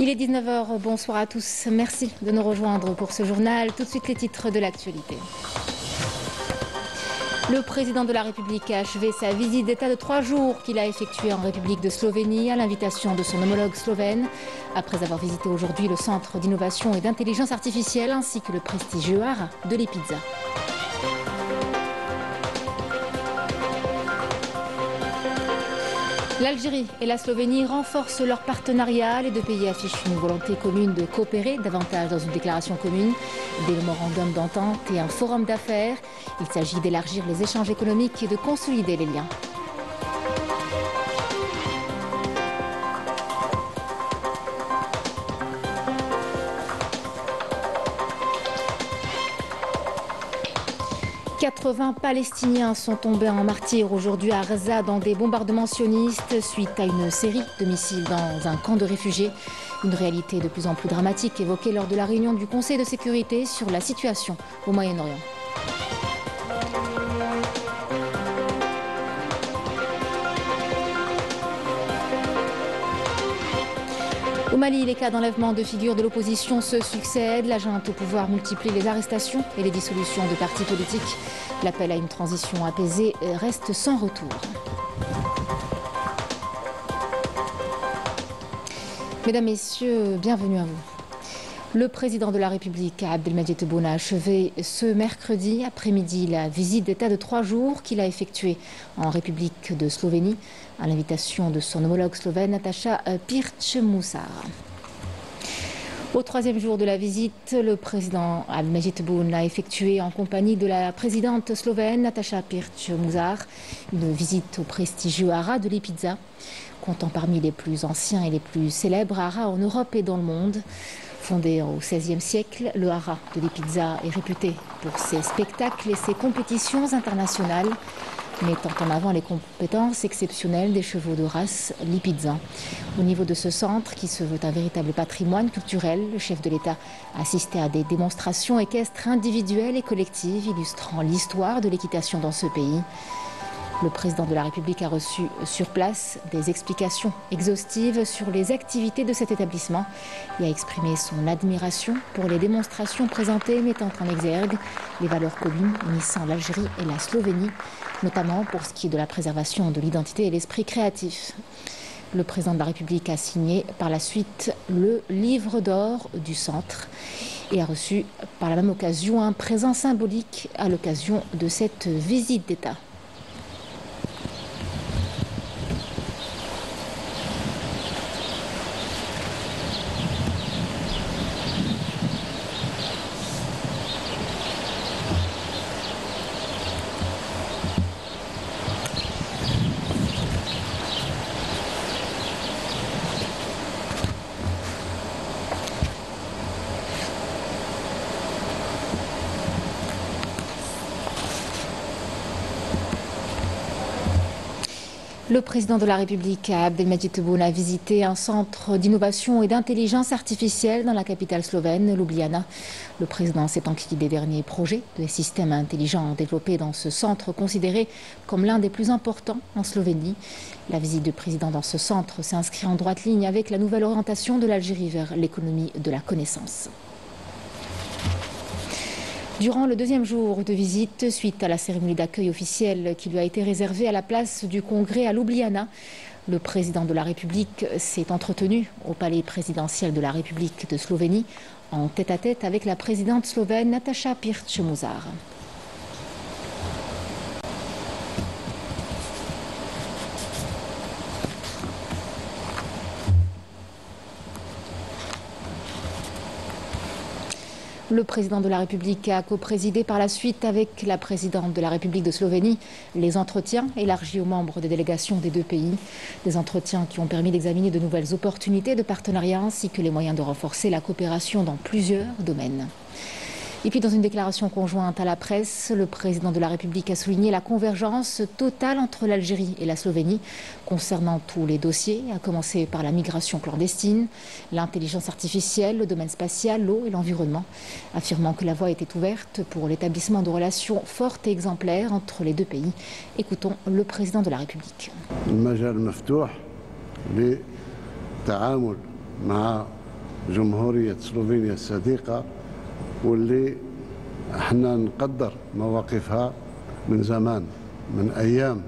Il est 19 h, bonsoir à tous. Merci de nous rejoindre pour ce journal. Tout de suite les titres de l'actualité. Le président de la République a achevé sa visite d'État de 3 jours qu'il a effectuée en République de Slovénie à l'invitation de son homologue slovène. Après avoir visité aujourd'hui le centre d'innovation et d'intelligence artificielle ainsi que le prestigieux ARA de Lipica. L'Algérie et la Slovénie renforcent leur partenariat. Les deux pays affichent une volonté commune de coopérer davantage dans une déclaration commune, des mémorandums d'entente et un forum d'affaires. Il s'agit d'élargir les échanges économiques et de consolider les liens. « 80 Palestiniens sont tombés en martyrs aujourd'hui à Gaza dans des bombardements sionistes suite à une série de missiles dans un camp de réfugiés. Une réalité de plus en plus dramatique évoquée lors de la réunion du Conseil de sécurité sur la situation au Moyen-Orient. Au Mali, les cas d'enlèvement de figures de l'opposition se succèdent. La junte au pouvoir multiplie les arrestations et les dissolutions de partis politiques. L'appel à une transition apaisée reste sans retour. Mesdames, Messieurs, bienvenue à vous. Le président de la République, Abdelmadjid Tebboune, a achevé ce mercredi après-midi la visite d'État de 3 jours qu'il a effectuée en République de Slovénie à l'invitation de son homologue slovène, Nataša Pirc-Musar. Au 3e jour de la visite, le président Abdelmadjid Tebboune a effectué en compagnie de la présidente slovène, Nataša Pirc-Musar, une visite au prestigieux ARA de Lipica, comptant parmi les plus anciens et les plus célèbres ARA en Europe et dans le monde. Fondé au XVIe siècle, le ARA de Lipica est réputé pour ses spectacles et ses compétitions internationales, mettant en avant les compétences exceptionnelles des chevaux de race lipizans. Au niveau de ce centre, qui se veut un véritable patrimoine culturel, le chef de l'État a assisté à des démonstrations équestres individuelles et collectives illustrant l'histoire de l'équitation dans ce pays. Le président de la République a reçu sur place des explications exhaustives sur les activités de cet établissement et a exprimé son admiration pour les démonstrations présentées mettant en exergue les valeurs communes unissant l'Algérie et la Slovénie, notamment pour ce qui est de la préservation de l'identité et l'esprit créatif. Le président de la République a signé par la suite le livre d'or du centre et a reçu par la même occasion un présent symbolique à l'occasion de cette visite d'État. Le président de la République, Abdelmadjid Tebboune, a visité un centre d'innovation et d'intelligence artificielle dans la capitale slovène, Ljubljana. Le président s'est enquis des derniers projets de systèmes intelligents développés dans ce centre considéré comme l'un des plus importants en Slovénie. La visite du président dans ce centre s'inscrit en droite ligne avec la nouvelle orientation de l'Algérie vers l'économie de la connaissance. Durant le 2e jour de visite, suite à la cérémonie d'accueil officielle qui lui a été réservée à la place du Congrès à Ljubljana, le président de la République s'est entretenu au palais présidentiel de la République de Slovénie en tête-à-tête avec la présidente slovène Nataša Pirc-Musar. Le président de la République a coprésidé par la suite avec la présidente de la République de Slovénie les entretiens élargis aux membres des délégations des deux pays. Des entretiens qui ont permis d'examiner de nouvelles opportunités de partenariat ainsi que les moyens de renforcer la coopération dans plusieurs domaines. Et puis dans une déclaration conjointe à la presse, le président de la République a souligné la convergence totale entre l'Algérie et la Slovénie concernant tous les dossiers, à commencer par la migration clandestine, l'intelligence artificielle, le domaine spatial, l'eau et l'environnement, affirmant que la voie était ouverte pour l'établissement de relations fortes et exemplaires entre les deux pays. Écoutons le président de la République. جمهورية سلوفينيا الصديقة، واللي احنا نقدر مواقفها من زمان، من أيام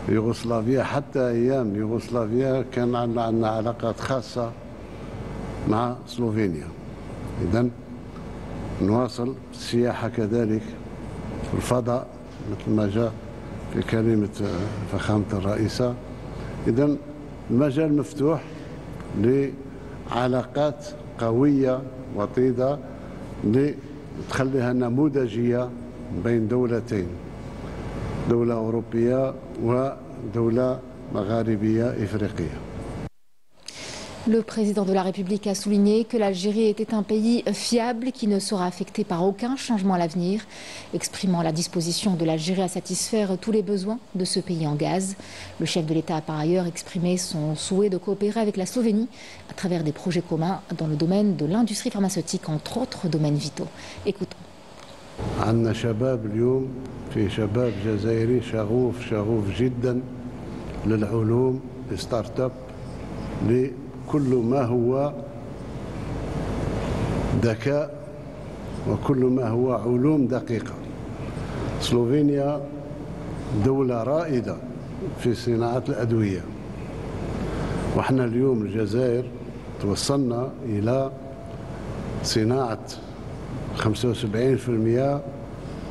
يوغوسلافيا. حتى أيام يوغوسلافيا كان عندنا علاقات خاصة مع سلوفينيا. إذن نواصل السياحة كذلك في الفضاء مثل ما جاء في كلمة فخامة الرئيسة. إذن المجال مفتوح لعلاقات قوية وطيدة لتخليها نموذجية بين دولتين، دولة أوروبية ودولة مغاربية إفريقية. Le président de la République a souligné que l'Algérie était un pays fiable qui ne sera affecté par aucun changement à l'avenir, exprimant la disposition de l'Algérie à satisfaire tous les besoins de ce pays en gaz. Le chef de l'État a par ailleurs exprimé son souhait de coopérer avec la Slovénie à travers des projets communs dans le domaine de l'industrie pharmaceutique, entre autres domaines vitaux. Écoutons. عندنا شباب اليوم، في شباب جزائري شغوف جدا للعلوم، للستارت اب، لكل ما هو ذكاء وكل ما هو علوم دقيقة. سلوفينيا دولة رائدة في صناعة الأدوية، وإحنا اليوم الجزائر توصلنا إلى صناعة 75%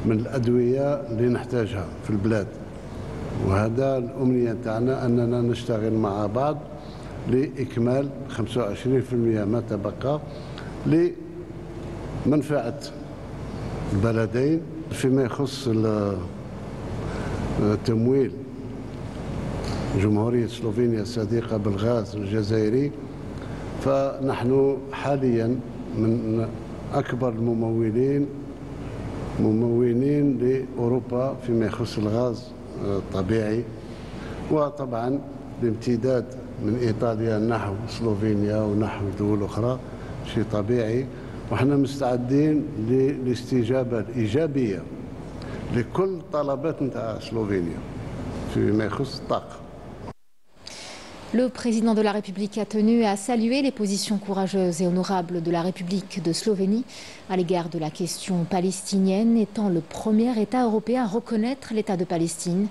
من الأدوية اللي نحتاجها في البلاد. وهذا الأمنية تاعنا أننا نشتغل مع بعض لإكمال 25% ما تبقى لمنفعة البلدين. فيما يخص تمويل جمهورية سلوفينيا الصديقة بالغاز الجزائري، فنحن حاليا من أكبر الممولين لأوروبا فيما يخص الغاز الطبيعي، وطبعا الامتداد من إيطاليا نحو سلوفينيا ونحو دول أخرى شيء طبيعي. وإحنا مستعدين للاستجابة الإيجابية لكل طلبات نتاع سلوفينيا فيما يخص الطاقة. Le président de la République a tenu à saluer les positions courageuses et honorables de la République de Slovénie à l'égard de la question palestinienne, étant le premier État européen à reconnaître l'État de Palestine.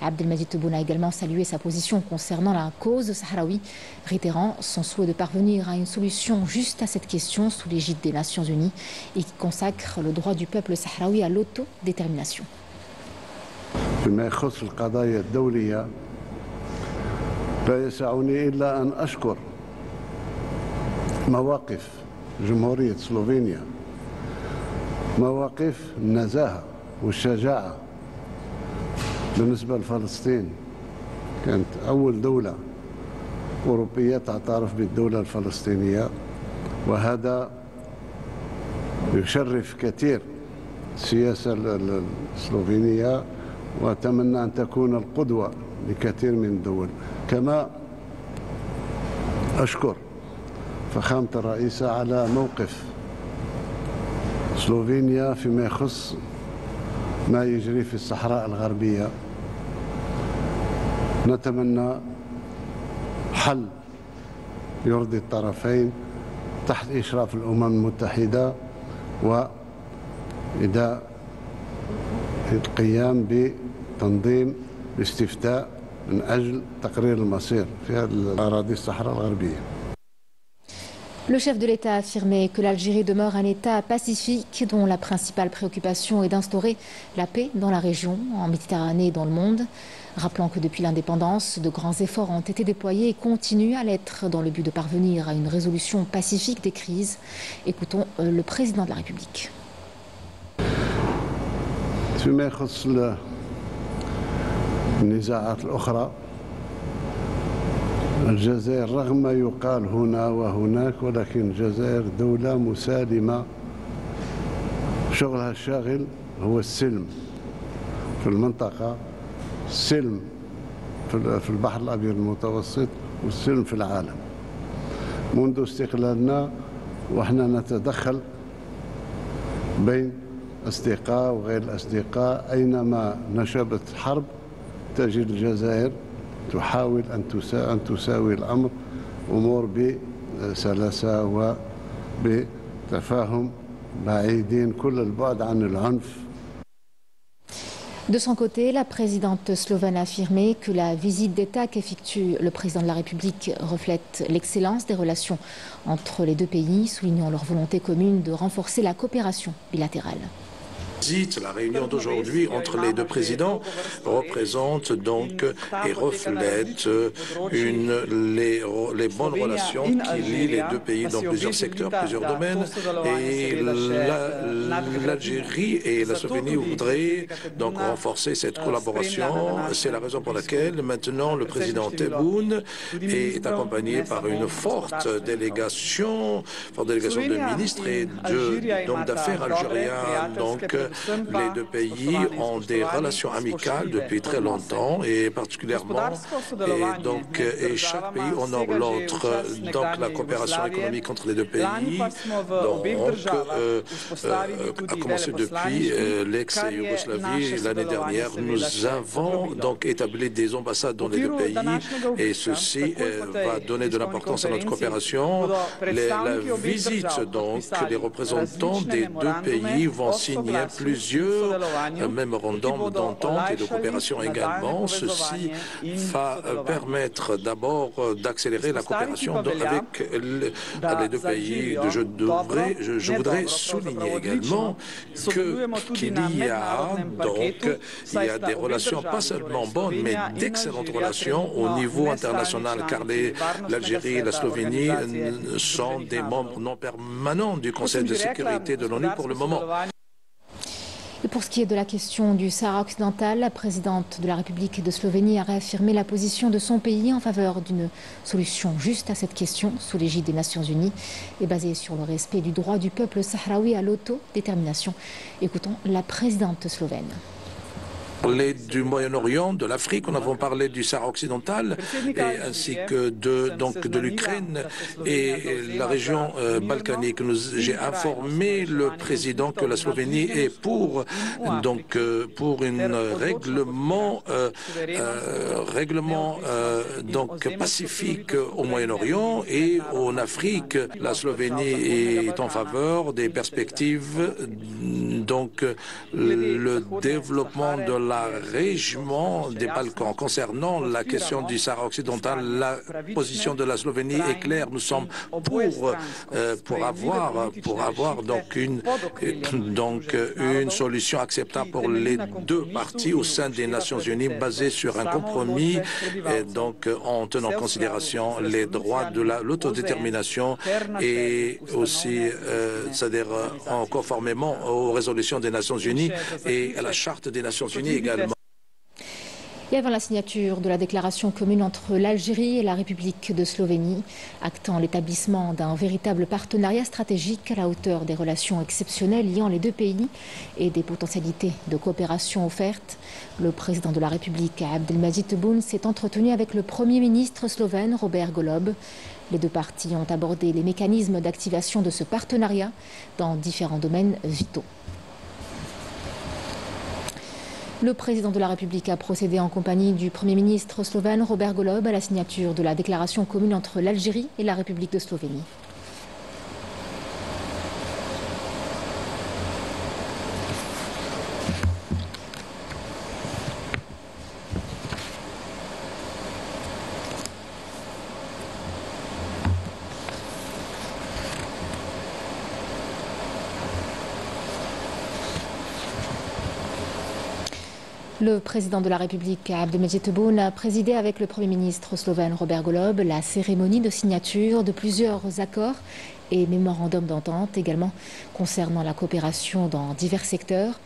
Abdelmadjid Tebboune a également salué sa position concernant la cause sahraoui, réitérant son souhait de parvenir à une solution juste à cette question sous l'égide des Nations Unies et qui consacre le droit du peuple sahraoui à l'autodétermination. لا يسعني إلا أن أشكر مواقف جمهورية سلوفينيا، مواقف النزاهة والشجاعة بالنسبة لفلسطين. كانت أول دولة أوروبية تعترف بالدولة الفلسطينية، وهذا يشرف كثير السياسة السلوفينية، وأتمنى أن تكون القدوة لكثير من الدول. كما أشكر فخامة الرئيسة على موقف سلوفينيا فيما يخص ما يجري في الصحراء الغربية. نتمنى حل يرضي الطرفين تحت إشراف الأمم المتحدة، وإذا القيام بتنظيم الاستفتاء من أجل تقرير المصير في الأراضي الصحراء الغربية. Le chef de l'État a affirmé que l'Algérie demeure un État pacifique dont la principale préoccupation est d'instaurer la paix dans la région, en Méditerranée et dans le monde. Rappelant que depuis l'indépendance, de grands efforts ont été déployés et continuent à l'être dans le but de parvenir à une résolution pacifique des crises. Écoutons le président de la République. النزاعات الأخرى، الجزائر رغم ما يقال هنا وهناك، ولكن الجزائر دولة مسالمة، شغلها الشاغل هو السلم في المنطقة، السلم في البحر الأبيض المتوسط، والسلم في العالم. منذ استقلالنا وإحنا نتدخل بين أصدقاء وغير الأصدقاء. أينما نشبت حرب تجد الجزائر تحاول أن تساوي الأمر أمور بسلاسة وبتفاهم بعيدين كل البعد عن العنف. De son côté, la présidente slovène a affirmé que la visite d'État qu'effectue le président de la République reflète l'excellence des relations entre les deux pays, soulignant leur volonté commune de renforcer la coopération bilatérale. La réunion d'aujourd'hui entre les deux présidents représente donc et reflète les bonnes relations qui lient les deux pays dans plusieurs secteurs, plusieurs domaines. Et l'Algérie et la Slovénie voudraient donc renforcer cette collaboration. C'est la raison pour laquelle maintenant le président Tebboune est accompagné par une forte délégation de ministres et d'hommes d'affaires algériens. Donc, les deux pays ont des relations amicales depuis très longtemps et particulièrement, et chaque pays honore l'autre. Donc la coopération économique entre les deux pays a commencé depuis l'ex-Yougoslavie. L'année dernière, nous avons donc établi des ambassades dans les deux pays et ceci va donner de l'importance à notre coopération. La visite, donc, les représentants des deux pays vont signer plusieurs mémorandums d'entente et de coopération également. Ceci va permettre d'abord d'accélérer la coopération avec les deux pays. Je voudrais souligner également qu'il y a des relations pas seulement bonnes, mais d'excellentes relations au niveau international, car l'Algérie et la Slovénie sont des membres non permanents du Conseil de sécurité de l'ONU pour le moment. Et pour ce qui est de la question du Sahara occidental, la présidente de la République de Slovénie a réaffirmé la position de son pays en faveur d'une solution juste à cette question sous l'égide des Nations Unies et basée sur le respect du droit du peuple sahraoui à l'autodétermination. Écoutons la présidente slovène. Du Moyen-Orient, de l'Afrique, nous avons parlé du Sahara occidental ainsi que de l'Ukraine et la région balkanique. J'ai informé le président que la Slovénie est pour un règlement pacifique au Moyen-Orient et en Afrique. La Slovénie est en faveur des perspectives, le développement de la région des Balkans. Concernant la question du Sahara occidental, la position de la Slovénie est claire. Nous sommes pour avoir une solution acceptable pour les deux parties au sein des Nations Unies, basée sur un compromis, en tenant en considération les droits de l'autodétermination et aussi, c'est-à-dire conformément aux résolutions des Nations Unies et à la Charte des Nations Unies également. Et avant la signature de la déclaration commune entre l'Algérie et la République de Slovénie, actant l'établissement d'un véritable partenariat stratégique à la hauteur des relations exceptionnelles liant les deux pays et des potentialités de coopération offertes, le président de la République, Abdelmadjid Tebboune, s'est entretenu avec le Premier ministre slovène, Robert Golob. Les deux parties ont abordé les mécanismes d'activation de ce partenariat dans différents domaines vitaux. Le président de la République a procédé en compagnie du Premier ministre slovène Robert Golob à la signature de la déclaration commune entre l'Algérie et la République de Slovénie. Le président de la République, Abdelmadjid Tebboune, a présidé avec le Premier ministre slovène Robert Golob la cérémonie de signature de plusieurs accords et mémorandums d'entente, également concernant la coopération dans divers secteurs,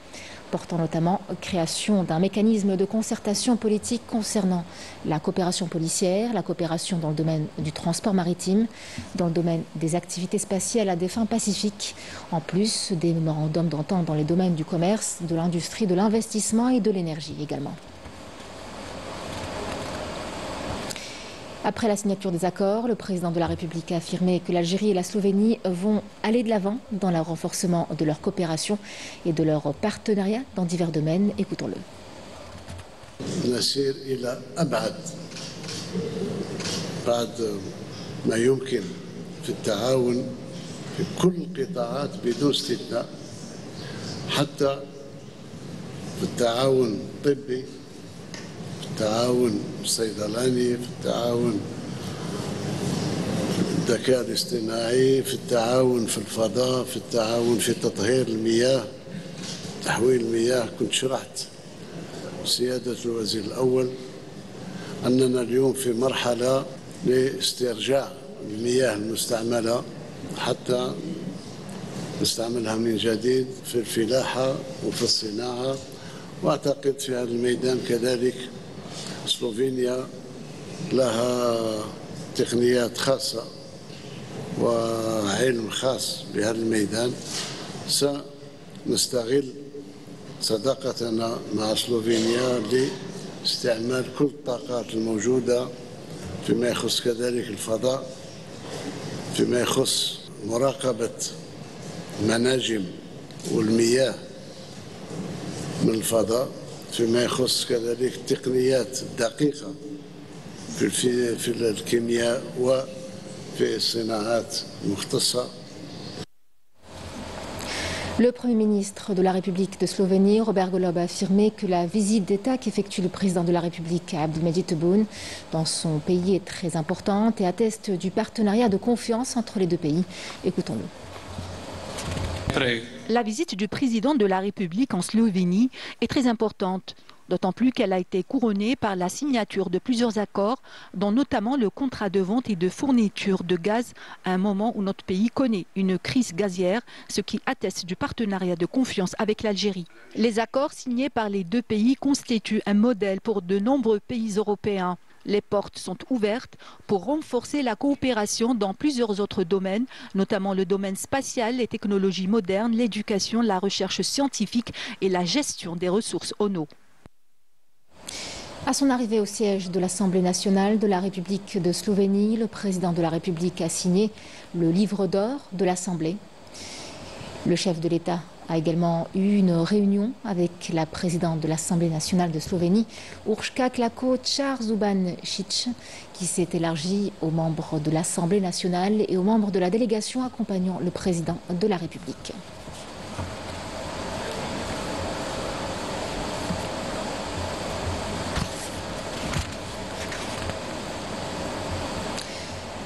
portant notamment création d'un mécanisme de concertation politique concernant la coopération policière, la coopération dans le domaine du transport maritime, dans le domaine des activités spatiales à des fins pacifiques, en plus des mémorandums d'entente dans les domaines du commerce, de l'industrie, de l'investissement et de l'énergie également. Après la signature des accords, le président de la République a affirmé que l'Algérie et la Slovénie vont aller de l'avant dans le renforcement de leur coopération et de leur partenariat dans divers domaines. Écoutons-le. نسير إلى أبعد بعد ما يمكن في التعاون في كل القطاعات بدون استثناء، حتى في التعاون الطبي، في التعاون الصيدلاني، في التعاون في الذكاء الاصطناعي، في التعاون في الفضاء، في التعاون في تطهير المياه، تحويل المياه. كنت شرحت سيادة الوزير الأول أننا اليوم في مرحلة لاسترجاع المياه المستعملة حتى نستعملها من جديد في الفلاحة وفي الصناعة. وأعتقد في هذا الميدان كذلك سلوفينيا لها تقنيات خاصة وعلم خاص بهذا الميدان. سنستغل صداقتنا مع سلوفينيا لاستعمال كل الطاقات الموجودة فيما يخص كذلك الفضاء، فيما يخص مراقبة المناجم والمياه من الفضاء، فيما يخص كذلك التقنيات الدقيقة في الكيمياء وفي الصناعات المختصة. Le Premier ministre de la République de Slovénie, Robert Golob, a affirmé que la visite d'État qu'effectue le président de la République, Abdelmadjid Tebboune, dans son pays est très importante et atteste du partenariat de confiance entre les deux pays. Écoutons-le. La visite du président de la République en Slovénie est très importante, d'autant plus qu'elle a été couronnée par la signature de plusieurs accords, dont notamment le contrat de vente et de fourniture de gaz à un moment où notre pays connaît une crise gazière, ce qui atteste du partenariat de confiance avec l'Algérie. Les accords signés par les deux pays constituent un modèle pour de nombreux pays européens. Les portes sont ouvertes pour renforcer la coopération dans plusieurs autres domaines, notamment le domaine spatial, les technologies modernes, l'éducation, la recherche scientifique et la gestion des ressources en eau. À son arrivée au siège de l'Assemblée nationale de la République de Slovénie, le président de la République a signé le livre d'or de l'Assemblée. Le chef de l'État a également eu une réunion avec la présidente de l'Assemblée nationale de Slovénie, Urška Klakočar-Zubančić, qui s'est élargie aux membres de l'Assemblée nationale et aux membres de la délégation accompagnant le président de la République.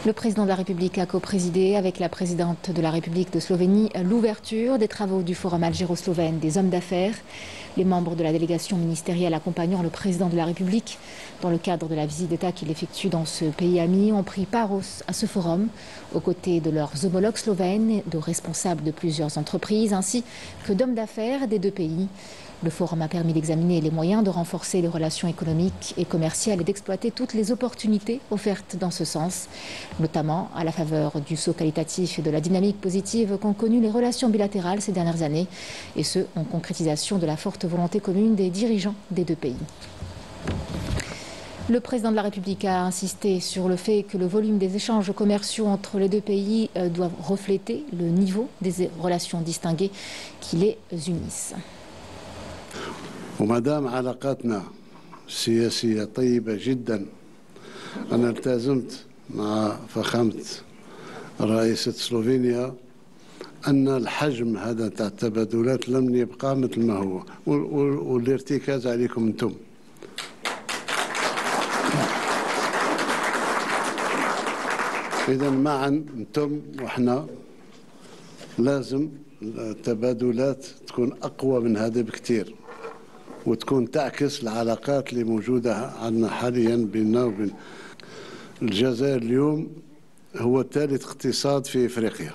Le président de la République a coprésidé avec la présidente de la République de Slovénie l'ouverture des travaux du Forum algéro-slovène des hommes d'affaires. Les membres de la délégation ministérielle accompagnant le président de la République dans le cadre de la visite d'État qu'il effectue dans ce pays ami ont pris part à ce forum aux côtés de leurs homologues slovènes, de responsables de plusieurs entreprises ainsi que d'hommes d'affaires des deux pays. Le forum a permis d'examiner les moyens de renforcer les relations économiques et commerciales et d'exploiter toutes les opportunités offertes dans ce sens, notamment à la faveur du saut qualitatif et de la dynamique positive qu'ont connu les relations bilatérales ces dernières années, et ce, en concrétisation de la forte volonté commune des dirigeants des deux pays. Le président de la République a insisté sur le fait que le volume des échanges commerciaux entre les deux pays doivent refléter le niveau des relations distinguées qui les unissent. وما دام علاقاتنا السياسية طيبة جدا، أنا التزمت مع فخامة رئيسة سلوفينيا أن الحجم هذا تاع التبادلات لم يبقى مثل ما هو، والارتكاز عليكم أنتم. إذا معا أنتم وإحنا لازم التبادلات تكون أقوى من هذا بكثير، وتكون تعكس العلاقات اللي موجودة عندنا حاليا بيننا وبين الجزائر. اليوم هو ثالث اقتصاد في إفريقيا،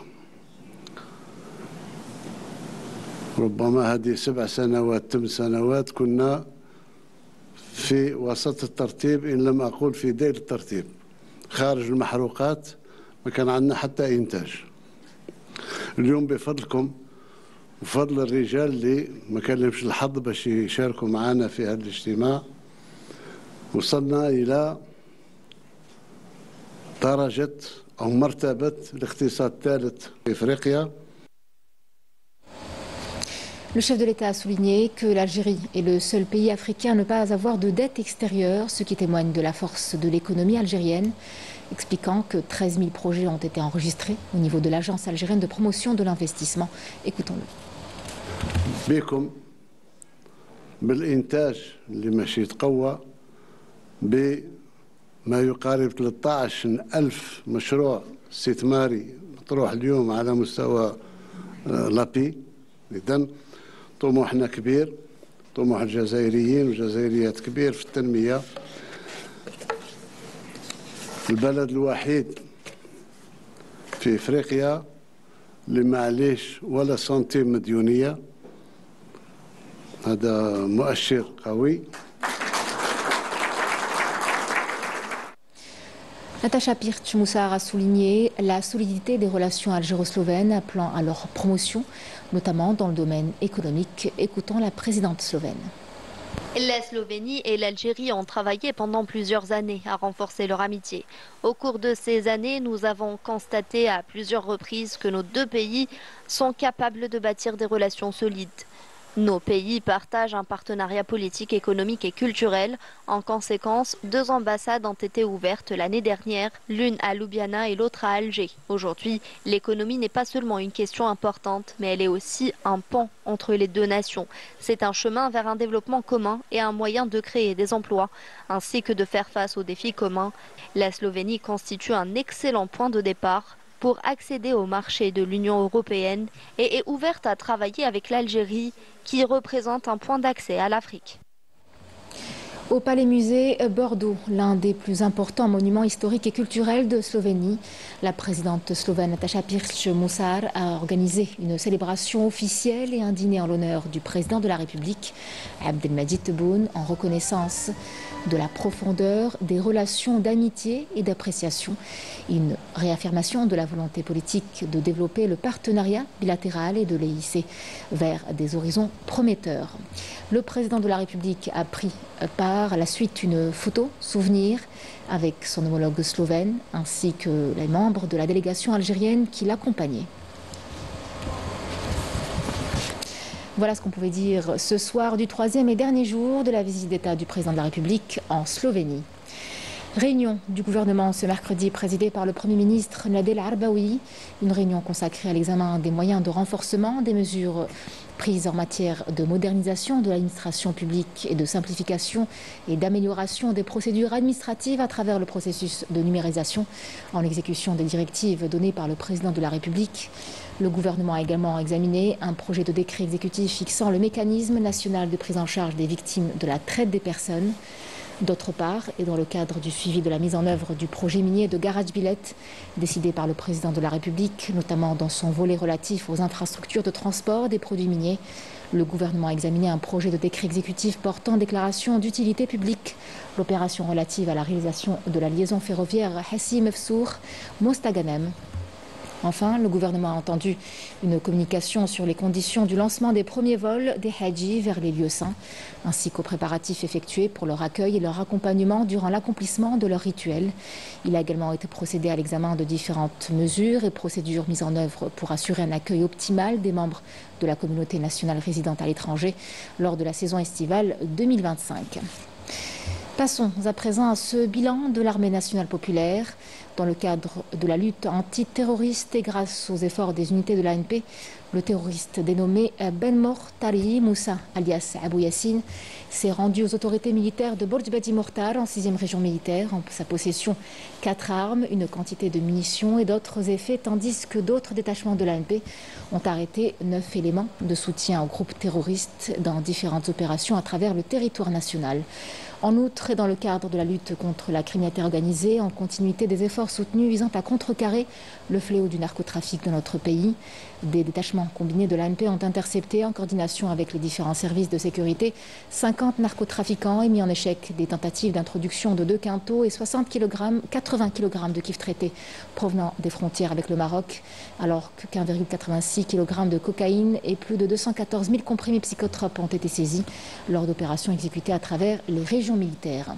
ربما هذه 7 سنوات 8 سنوات كنا في وسط الترتيب إن لم أقول في ديل الترتيب. خارج المحروقات ما كان عندنا حتى إنتاج. اليوم بفضلكم وفضل الرجال اللي ما كان لهمش الحظ باش يشاركوا معنا في هذا الاجتماع، وصلنا إلى درجة أو مرتبة الاقتصاد الثالث في إفريقيا. Le chef de l'État a souligné que l'Algérie est le seul pays africain à ne pas avoir de dette extérieure, ce qui témoigne de la force de l'économie algérienne, expliquant que 13 000 projets ont été enregistrés au niveau de l'Agence algérienne de promotion de l'investissement. Écoutons-le. بالإنتاج اللي ماشي يتقوى بما يقارب 13,000 مشروع استثماري مطروح اليوم على مستوى لابي. إذن طموحنا كبير، طموح الجزائريين والجزائريات كبير في التنمية. البلد الوحيد في إفريقيا اللي ما عليش ولا سنتيم مديونية، هذا مؤشر قوي. Natacha Pirc-Moussar a souligné la solidité des relations algéro-slovènes, appelant à leur promotion, notamment dans le domaine économique. Écoutons la présidente slovène. La Slovénie et l'Algérie ont travaillé pendant plusieurs années à renforcer leur amitié. Au cours de ces années, nous avons constaté à plusieurs reprises que nos deux pays sont capables de bâtir des relations solides. Nos pays partagent un partenariat politique, économique et culturel. En conséquence, 2 ambassades ont été ouvertes l'année dernière, l'une à Ljubljana et l'autre à Alger. Aujourd'hui, l'économie n'est pas seulement une question importante, mais elle est aussi un pont entre les deux nations. C'est un chemin vers un développement commun et un moyen de créer des emplois, ainsi que de faire face aux défis communs. La Slovénie constitue un excellent point de départ pour accéder au marché de l'Union européenne et est ouverte à travailler avec l'Algérie, qui représente un point d'accès à l'Afrique. Au Palais-Musée Bordeaux, l'un des plus importants monuments historiques et culturels de Slovénie, la présidente slovène Natacha Pirc-Moussar a organisé une célébration officielle et un dîner en l'honneur du président de la République, Abdelmadjid Tebboune, en reconnaissance de la profondeur des relations d'amitié et d'appréciation, une réaffirmation de la volonté politique de développer le partenariat bilatéral et de les hisser vers des horizons prometteurs. Le président de la République a pris par la suite une photo souvenir avec son homologue slovène ainsi que les membres de la délégation algérienne qui l'accompagnaient. Voilà ce qu'on pouvait dire ce soir du 3e et dernier jour de la visite d'État du président de la République en Slovénie. Réunion du gouvernement ce mercredi présidée par le Premier ministre Nadel Arbaoui. Une réunion consacrée à l'examen des moyens de renforcement des mesures prises en matière de modernisation de l'administration publique et de simplification et d'amélioration des procédures administratives à travers le processus de numérisation en exécution des directives données par le président de la République. Le gouvernement a également examiné un projet de décret exécutif fixant le mécanisme national de prise en charge des victimes de la traite des personnes. D'autre part, et dans le cadre du suivi de la mise en œuvre du projet minier de Garage Billet, décidé par le président de la République, notamment dans son volet relatif aux infrastructures de transport des produits miniers, le gouvernement a examiné un projet de décret exécutif portant déclaration d'utilité publique, l'opération relative à la réalisation de la liaison ferroviaire Hassi-Mefsour-Mostaganem. Enfin, le gouvernement a entendu une communication sur les conditions du lancement des premiers vols des Hadjis vers les lieux saints, ainsi qu'aux préparatifs effectués pour leur accueil et leur accompagnement durant l'accomplissement de leur rituel. Il a également été procédé à l'examen de différentes mesures et procédures mises en œuvre pour assurer un accueil optimal des membres de la communauté nationale résidente à l'étranger lors de la saison estivale 2025. Passons à présent à ce bilan de l'armée nationale populaire. Dans le cadre de la lutte antiterroriste et grâce aux efforts des unités de l'ANP, le terroriste dénommé Benmor Tarihi Moussa, alias Abou Yassine, s'est rendu aux autorités militaires de Borj Badi Mortar en 6e région militaire, en sa possession 4 armes, une quantité de munitions et d'autres effets, tandis que d'autres détachements de l'ANP ont arrêté 9 éléments de soutien aux groupes terroristes dans différentes opérations à travers le territoire national. En outre, et dans le cadre de la lutte contre la criminalité organisée, en continuité des efforts soutenus visant à contrecarrer le fléau du narcotrafic dans notre pays, des détachements combinés de l'ANP ont intercepté, en coordination avec les différents services de sécurité, 50 narcotrafiquants et mis en échec des tentatives d'introduction de 2 quintaux et 80 kg de kif traité provenant des frontières avec le Maroc, alors que 1,86 kg de cocaïne et plus de 214 000 comprimés psychotropes ont été saisis lors d'opérations exécutées à travers les régions militaires.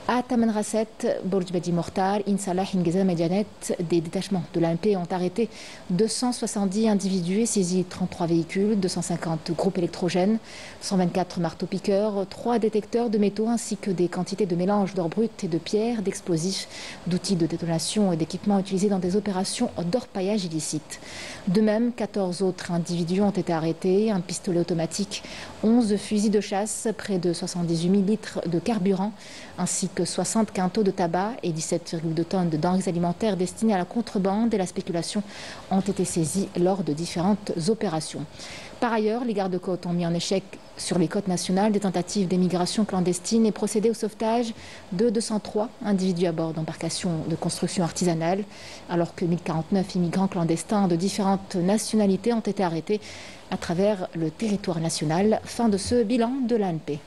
À Taman Rasset, Borj Bedi Mortar, Insalah, Ingezam et Janet, des détachements de l'ANP ont arrêté 270 individus et saisi 33 véhicules, 250 groupes électrogènes, 124 marteaux-piqueurs, 3 détecteurs de métaux ainsi que des quantités de mélange d'or brut et de pierres, d'explosifs, d'outils de détonation et d'équipements utilisés dans des opérations d'orpaillage illicite. De même, 14 autres individus ont été arrêtés, un pistolet automatique, 11 fusils de chasse, près de 78 000 litres de carburant, ainsi que 60 quintaux de tabac et 17,2 tonnes de denrées alimentaires destinées à la contrebande et la spéculation ont été saisis lors de différentes opérations. Par ailleurs, les gardes-côtes ont mis en échec sur les côtes nationales des tentatives d'émigration clandestine et procédé au sauvetage de 203 individus à bord d'embarcations de construction artisanale, alors que 1049 immigrants clandestins de différentes nationalités ont été arrêtés à travers le territoire national. Fin de ce bilan de l'ANP.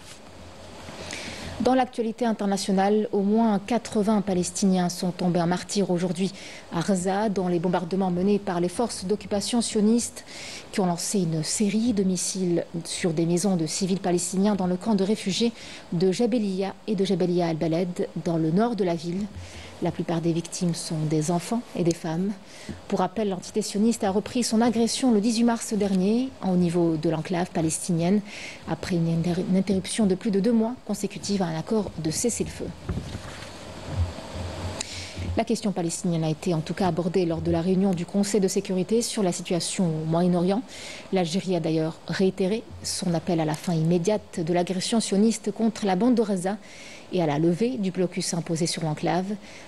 Dans l'actualité internationale, au moins 80 Palestiniens sont tombés en martyrs aujourd'hui à Gaza, dans les bombardements menés par les forces d'occupation sionistes qui ont lancé une série de missiles sur des maisons de civils palestiniens dans le camp de réfugiés de Jabalia et de Jabalia al-Baled, dans le nord de la ville. La plupart des victimes sont des enfants et des femmes. Pour rappel, l'entité sioniste a repris son agression le 18 mars dernier au niveau de l'enclave palestinienne après une interruption de plus de 2 mois consécutive à un accord de cessez-le-feu. La question palestinienne a été en tout cas abordée lors de la réunion du Conseil de sécurité sur la situation au Moyen-Orient. L'Algérie a d'ailleurs réitéré son appel à la fin immédiate de l'agression sioniste contre la bande de Gaza et à la levée du blocus imposé sur l'enclave.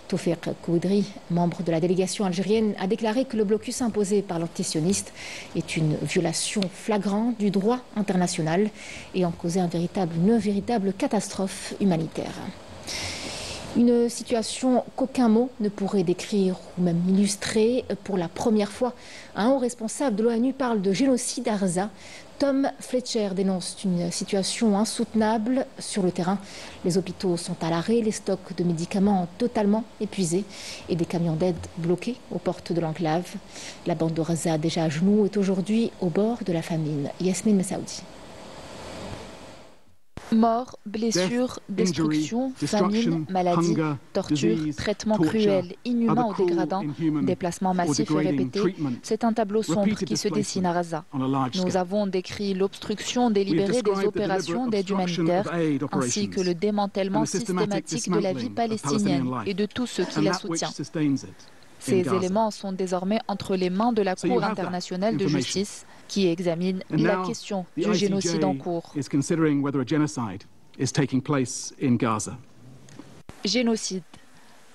Toufiq Koudri, membre de la délégation algérienne, a déclaré que le blocus imposé par l'antisioniste est une violation flagrante du droit international et en causé une véritable catastrophe humanitaire. Une situation qu'aucun mot ne pourrait décrire ou même illustrer. Pour la première fois, un haut responsable de l'ONU parle de génocide à Gaza. Tom Fletcher dénonce une situation insoutenable sur le terrain. Les hôpitaux sont à l'arrêt, les stocks de médicaments totalement épuisés et des camions d'aide bloqués aux portes de l'enclave. La bande de Gaza, déjà à genoux, est aujourd'hui au bord de la famine. Yasmine Messaoudi. Morts, blessures, destruction, famine, maladie, torture, traitements cruels, inhumains ou dégradants, déplacements massifs et répétés, c'est un tableau sombre qui se dessine à Gaza. Nous avons décrit l'obstruction délibérée des opérations d'aide humanitaire, ainsi que le démantèlement systématique de la vie palestinienne et de tous ceux qui la soutiennent. Ces éléments sont désormais entre les mains de la Cour internationale de justice qui examine la question du génocide en cours. Génocide.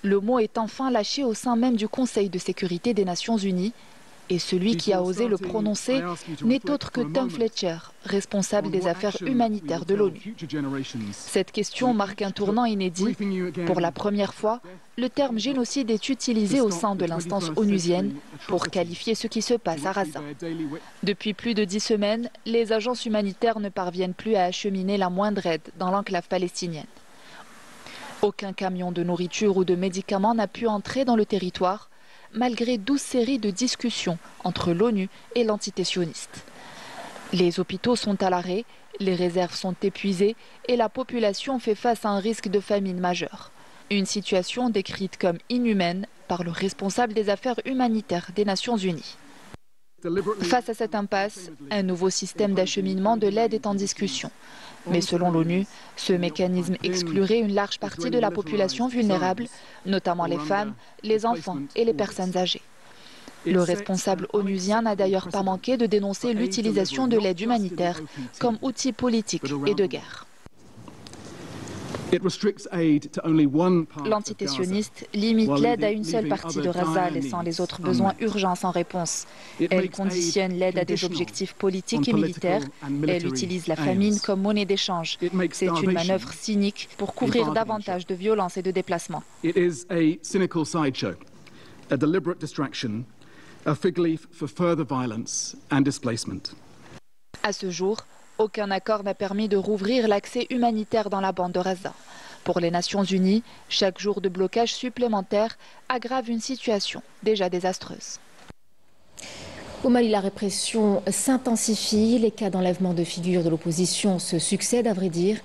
Le mot est enfin lâché au sein même du Conseil de sécurité des Nations Unies. Et celui qui a osé le prononcer n'est autre que Tom Fletcher, responsable des affaires humanitaires de l'ONU. Cette question marque un tournant inédit. Pour la première fois, le terme génocide est utilisé au sein de l'instance onusienne pour qualifier ce qui se passe à Gaza. Depuis plus de 10 semaines, les agences humanitaires ne parviennent plus à acheminer la moindre aide dans l'enclave palestinienne. Aucun camion de nourriture ou de médicaments n'a pu entrer dans le territoire, malgré 12 séries de discussions entre l'ONU et l'entité sioniste. Les hôpitaux sont à l'arrêt, les réserves sont épuisées et la population fait face à un risque de famine majeure. Une situation décrite comme inhumaine par le responsable des affaires humanitaires des Nations Unies. Face à cette impasse, un nouveau système d'acheminement de l'aide est en discussion. Mais selon l'ONU, ce mécanisme exclurait une large partie de la population vulnérable, notamment les femmes, les enfants et les personnes âgées. Le responsable onusien n'a d'ailleurs pas manqué de dénoncer l'utilisation de l'aide humanitaire comme outil politique et de guerre. L'entité sioniste limite l'aide à une seule partie de Gaza, laissant les autres besoins urgents sans réponse. Elle conditionne l'aide à des objectifs politiques et militaires. Elle utilise la famine comme monnaie d'échange. C'est une manœuvre cynique pour couvrir davantage de violence et de déplacement. À ce jour, aucun accord n'a permis de rouvrir l'accès humanitaire dans la bande de Gaza. Pour les Nations Unies, chaque jour de blocage supplémentaire aggrave une situation déjà désastreuse. Au Mali, la répression s'intensifie. Les cas d'enlèvement de figures de l'opposition se succèdent, à vrai dire.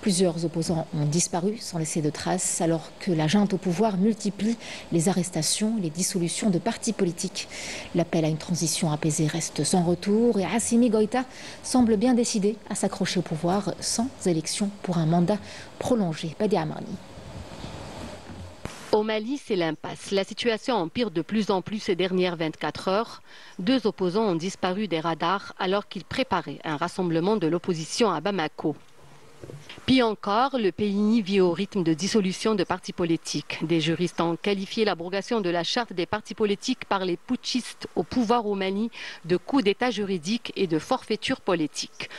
Plusieurs opposants ont disparu sans laisser de traces, alors que la junte au pouvoir multiplie les arrestations et les dissolutions de partis politiques. L'appel à une transition apaisée reste sans retour et Assimi Goïta semble bien décidé à s'accrocher au pouvoir sans élection pour un mandat prolongé. Badi Amarni. Au Mali, c'est l'impasse. La situation empire de plus en plus ces dernières 24 heures. 2 opposants ont disparu des radars alors qu'ils préparaient un rassemblement de l'opposition à Bamako. Pis encore, le pays vit au rythme de dissolution de partis politiques. Des juristes ont qualifié l'abrogation de la charte des partis politiques par les putschistes au pouvoir au Mali de coup d'état juridique et de forfaiture politique.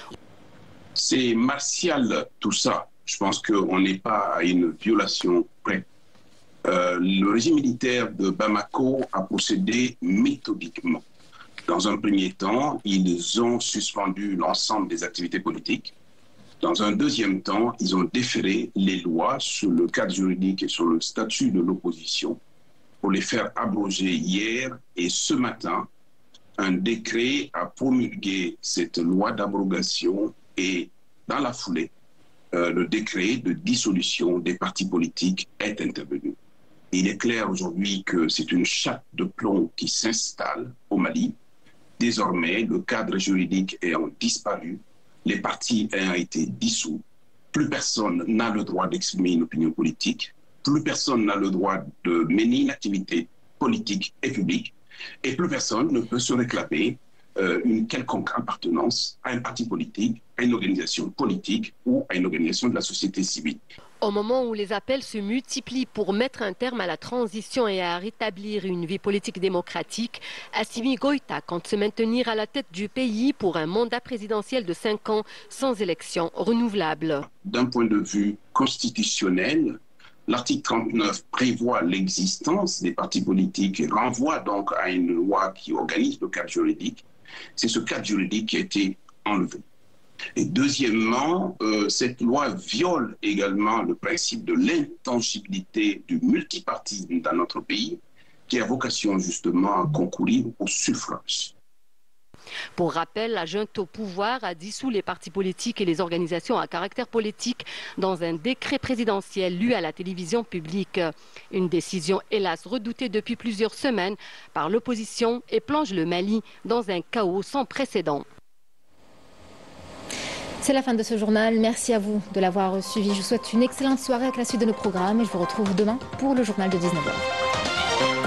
C'est martial tout ça. Je pense qu'on n'est pas à une violation près. Le régime militaire de Bamako a procédé méthodiquement. Dans un premier temps, ils ont suspendu l'ensemble des activités politiques. Dans un deuxième temps, ils ont déféré les lois sur le cadre juridique et sur le statut de l'opposition pour les faire abroger hier. Et ce matin, un décret a promulgué cette loi d'abrogation et dans la foulée, le décret de dissolution des partis politiques est intervenu. Il est clair aujourd'hui que c'est une chape de plomb qui s'installe au Mali. Désormais, le cadre juridique ayant disparu, les partis ayant été dissous, plus personne n'a le droit d'exprimer une opinion politique, plus personne n'a le droit de mener une activité politique et publique, et plus personne ne peut se réclamer une quelconque appartenance à un parti politique, à une organisation politique ou à une organisation de la société civile. Au moment où les appels se multiplient pour mettre un terme à la transition et à rétablir une vie politique démocratique, Assimi Goïta compte se maintenir à la tête du pays pour un mandat présidentiel de 5 ans sans élection renouvelable. D'un point de vue constitutionnel, l'article 39 prévoit l'existence des partis politiques et renvoie donc à une loi qui organise le cadre juridique. C'est ce cadre juridique qui a été enlevé. Et deuxièmement, cette loi viole également le principe de l'intangibilité du multipartisme dans notre pays, qui a vocation justement à concourir au suffrage. Pour rappel, la junte au pouvoir a dissous les partis politiques et les organisations à caractère politique dans un décret présidentiel lu à la télévision publique. Une décision hélas redoutée depuis plusieurs semaines par l'opposition et plonge le Mali dans un chaos sans précédent. C'est la fin de ce journal. Merci à vous de l'avoir suivi. Je vous souhaite une excellente soirée avec la suite de nos programmes et je vous retrouve demain pour le journal de 19h.